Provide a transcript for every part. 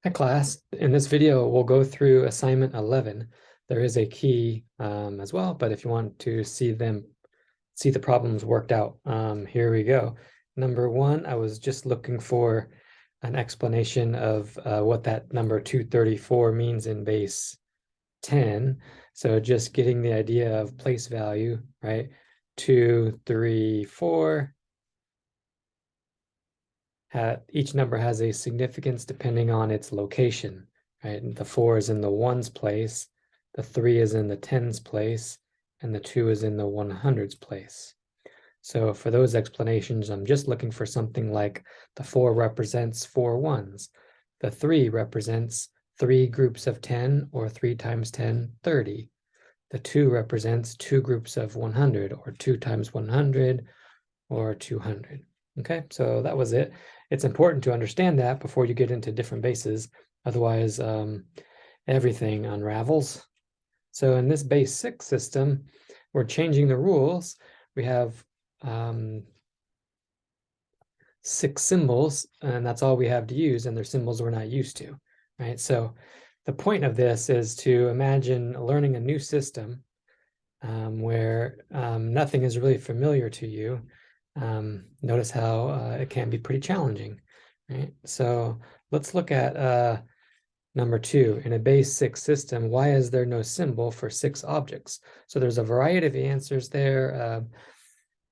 Hi class, in this video we'll go through assignment 11. There is a key as well, but if you want to see the problems worked out, here we go. Number one, I was just looking for an explanation of what that number 234 means in base 10. So just getting the idea of place value, right? 2, 3, 4. Each number has a significance depending on its location, right? The 4 is in the ones place, the 3 is in the tens place, and the 2 is in the 100s place. So for those explanations, I'm just looking for something like the 4 represents 4 ones. The 3 represents 3 groups of 10, or 3 times 10, 30. The 2 represents 2 groups of 100, or 2 times 100, or 200. Okay, so that was it. It's important to understand that before you get into different bases. Otherwise, everything unravels. So in this base 6 system, we're changing the rules. We have 6 symbols, and that's all we have to use, and they're symbols we're not used to, right? So the point of this is to imagine learning a new system where nothing is really familiar to you. Notice how it can be pretty challenging, right? So let's look at number 2. In a base 6 system, why is there no symbol for 6 objects? So there's a variety of answers there,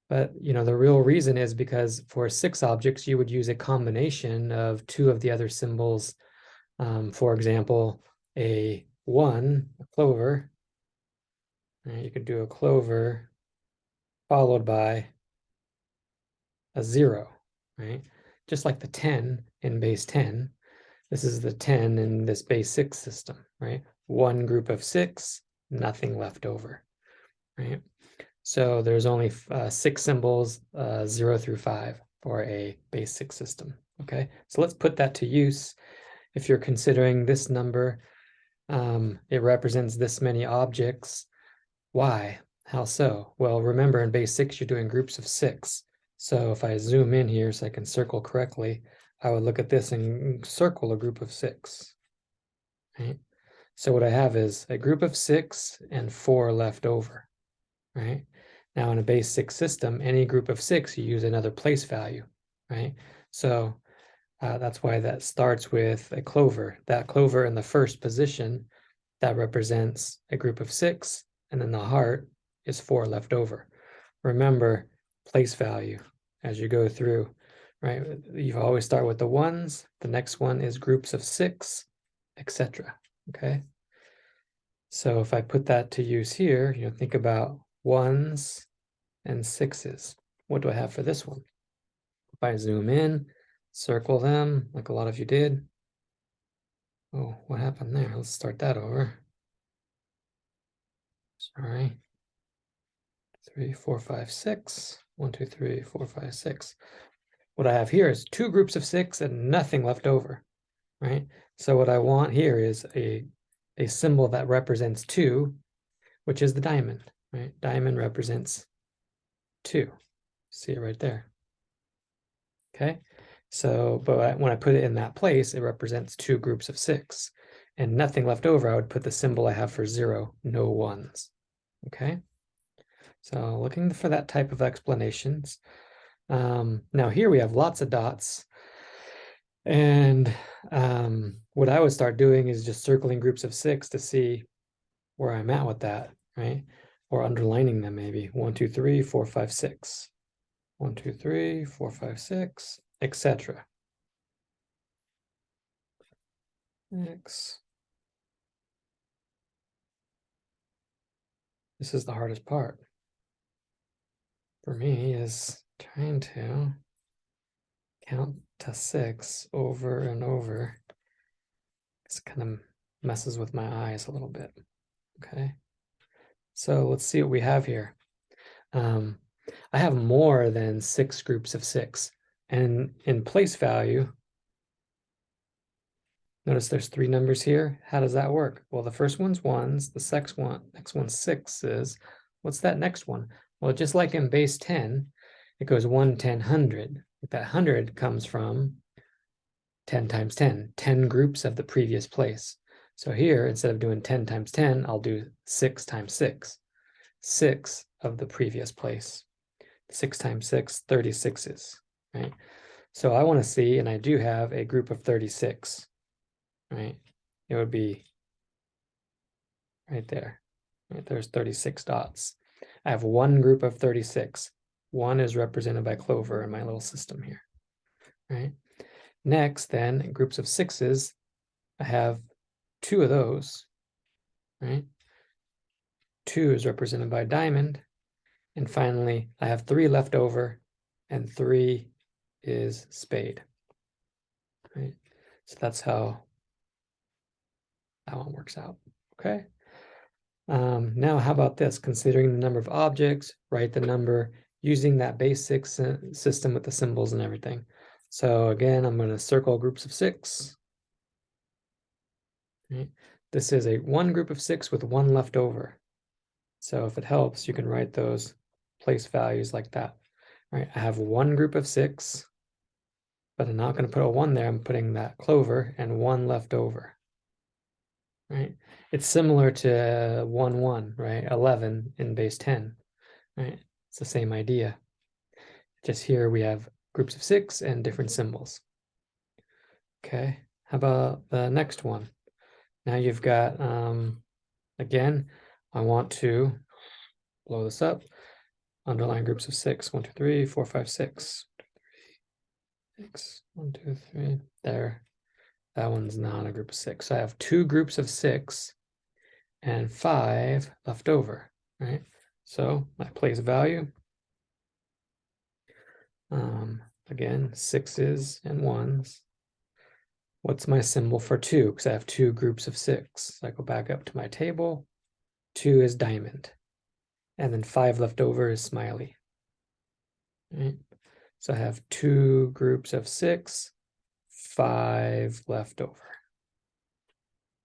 but the real reason is because for 6 objects, you would use a combination of 2 of the other symbols. For example, a clover. You could do a clover followed by a 0, right? Just like the 10 in base 10, this is the 10 in this base 6 system, right? 1 group of 6, nothing left over, right? So there's only 6 symbols, 0 through 5 for a base 6 system, okay? So let's put that to use. If you're considering this number, it represents this many objects. Why? How so? Well, remember in base 6, you're doing groups of 6. So if I zoom in here so I can circle correctly, I would look at this and circle a group of 6, right? So what I have is a group of 6 and 4 left over, right? Now in a base 6 system, any group of 6, you use another place value, right? So that's why that starts with a clover. That clover in the first position, that represents a group of 6, and then the heart is 4 left over. Remember place value as you go through, right? You always start with the ones, the next one is groups of 6, etc. Okay. So if I put that to use here, think about ones and 6s. What do I have for this one? If I zoom in, circle them like a lot of you did. Oh, what happened there? Let's start that over. Sorry. 3, 4, 5, 6. 1, 2, 3, 4, 5, 6. What I have here is 2 groups of 6 and nothing left over, right? So what I want here is a symbol that represents 2, which is the diamond, right? Diamond represents 2. See it right there. Okay. So, but when I put it in that place, it represents 2 groups of 6 and nothing left over. I would put the symbol I have for 0, no ones. Okay. So looking for that type of explanations. Now here we have lots of dots. And what I would start doing is just circling groups of 6 to see where I'm at with that, right? Or underlining them maybe. 1, 2, 3, 4, 5, 6. 1, 2, 3, 4, 5, 6, etc. X. This is the hardest part for me, is trying to count to 6 over and over. This kind of messes with my eyes a little bit. Okay. So let's see what we have here. I have more than 6 groups of 6. And in place value, notice there's 3 numbers here. How does that work? Well, the first one's ones, the next one's 6s. What's that next one? Well, just like in base 10, it goes 1, 10, 100. That 100 comes from 10 times 10, 10 groups of the previous place. So here, instead of doing 10 times 10, I'll do 6 times 6, 6 of the previous place. 6 times 6, 36s, right? So I want to see, and I do have a group of 36, right? It would be right there. Right? There's 36 dots. I have one group of 36. One is represented by Clover in my little system here, right? Next, then, in groups of 6s, I have 2 of those, right? 2 is represented by Diamond. And finally, I have 3 left over, and 3 is Spade, right? So that's how that one works out, okay? Now, how about this? Considering the number of objects, write the number using that basic system with the symbols and everything. So again, I'm going to circle groups of 6. Right? This is one group of 6 with 1 left over. So if it helps, you can write those place values like that. All right, I have one group of 6, but I'm not going to put a 1 there. I'm putting that Clover and 1 left over. Right? It's similar to 1, 1, right? 11 in base 10, right? It's the same idea. Just here we have groups of 6 and different symbols. Okay, how about the next one? Now you've got, again, I want to blow this up. Underline groups of 6, 1, 2, 3, 4, 5, 6. 6, 1, 2, 3, there. That one's not a group of 6. So I have 2 groups of 6 and 5 left over, right? So my place value, again, 6s and 1s. What's my symbol for 2? Because I have 2 groups of 6. So I go back up to my table. 2 is Diamond. And then 5 left over is Smiley. Right? So I have 2 groups of 6, 5 left over.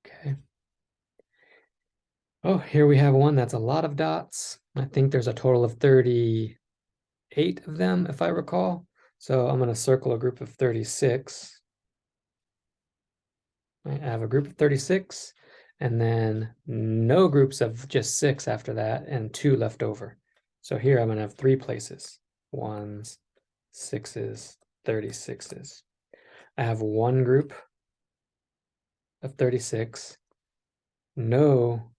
Okay. Oh, here we have one that's a lot of dots. I think there's a total of 38 of them, if I recall. So I'm going to circle a group of 36. I have a group of 36, and then no groups of just 6 after that, and 2 left over. So here I'm going to have 3 places, 1s, 6s, 36s. I have one group of 36, no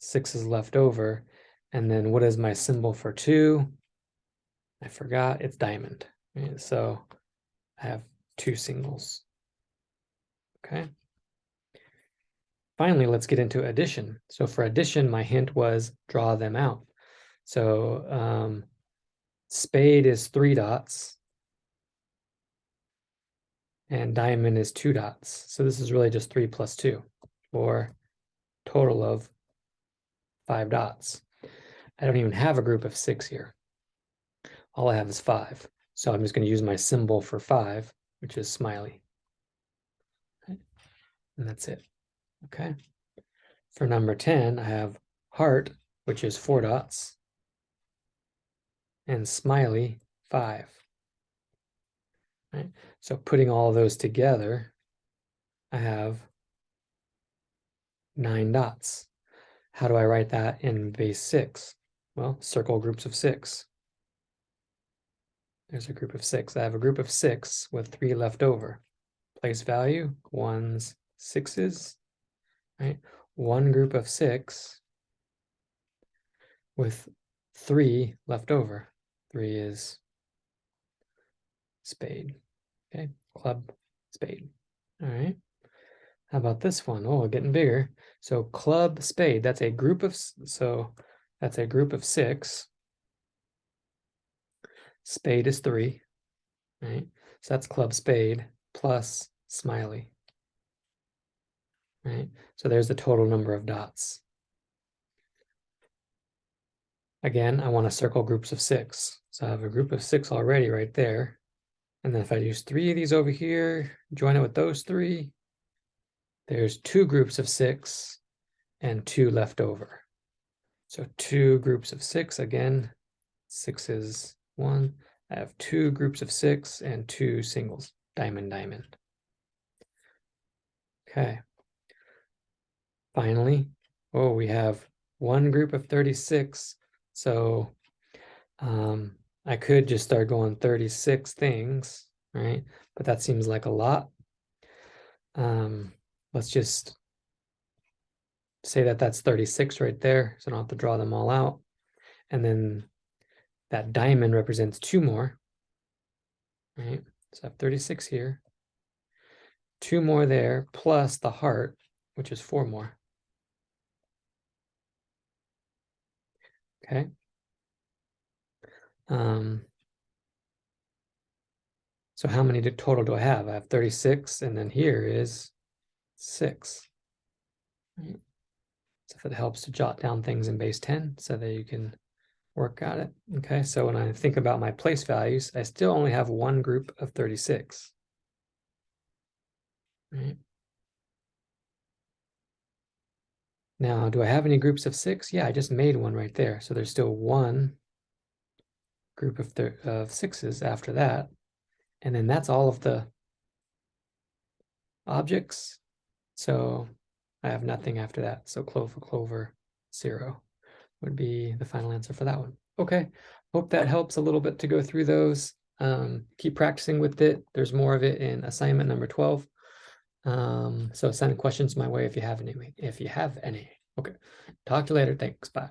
6s left over, and then what is my symbol for 2? I forgot, it's Diamond. Right? So I have 2 singles. Okay. Finally, let's get into addition. So for addition, my hint was draw them out. So Spade is 3 dots, and Diamond is 2 dots. So this is really just 3 plus 2, or total of 5 dots. I don't even have a group of 6 here. All I have is 5. So I'm just going to use my symbol for 5, which is Smiley. Okay. And that's it. Okay. For number 10, I have Heart, which is 4 dots, and Smiley, 5. Right? So putting all of those together, I have 9 dots. How do I write that in base 6? Well, circle groups of 6. There's a group of 6. I have a group of 6 with 3 left over. Place value, 1s, 6s, right? One group of 6 with 3 left over. 3 is Spade. Okay, Club, Spade. All right. How about this one? Oh, getting bigger. So Club, Spade. That's a group of 6. Spade is 3. Right. So that's Club, Spade plus Smiley. Right. So there's the total number of dots. Again, I want to circle groups of 6. So I have a group of 6 already right there. And then if I use 3 of these over here, join it with those 3, there's 2 groups of 6 and 2 left over. So 2 groups of 6, again, 6 is 1. I have 2 groups of 6 and 2 singles, Diamond, Diamond. Okay. Finally, oh, we have one group of 36. So I could just start going 36 things, right? But that seems like a lot. Let's just say that that's 36 right there. So I don't have to draw them all out. And then that diamond represents 2 more, right? So I have 36 here, 2 more there, plus the heart, which is 4 more. Okay. So how many total do I have? I have 36, and then here is 6. Right? So if it helps to jot down things in base 10 so that you can work at it. Okay, so when I think about my place values, I still only have one group of 36. Right? Now, do I have any groups of 6? Yeah, I just made one right there. So there's still one group of 6s after that. And then that's all of the objects. So I have nothing after that. So clover, 0 would be the final answer for that one. Okay, hope that helps a little bit to go through those. Keep practicing with it. There's more of it in assignment number 12. So send questions my way if you have any. Okay, talk to you later. Thanks. Bye.